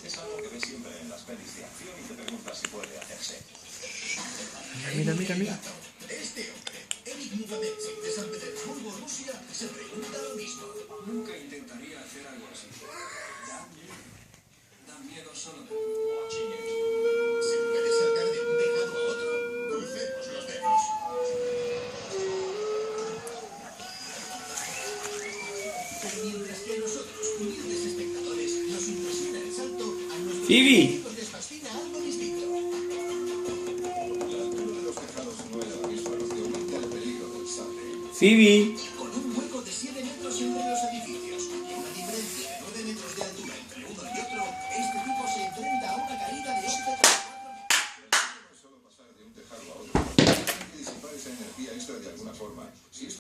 Es algo que ves siempre en las pelis de acción y te preguntas si puede hacerse. Mira, mira, mira. Este hombre, Eric Mukametsi, de San Petersburgo, Rusia, se pregunta lo mismo. Nunca intentaría hacer algo así. Da miedo solo de... ¿Se puede saltar de un tejado a otro? Crucemos los dedos. Mientras que a nosotros, humildes espectadores, nos impresiona el salto, a nuestros Phoebe. amigos les fascina algo distinto. La altura de los tejados no es la misma, lo que aumenta el peligro del salto. Phoebe.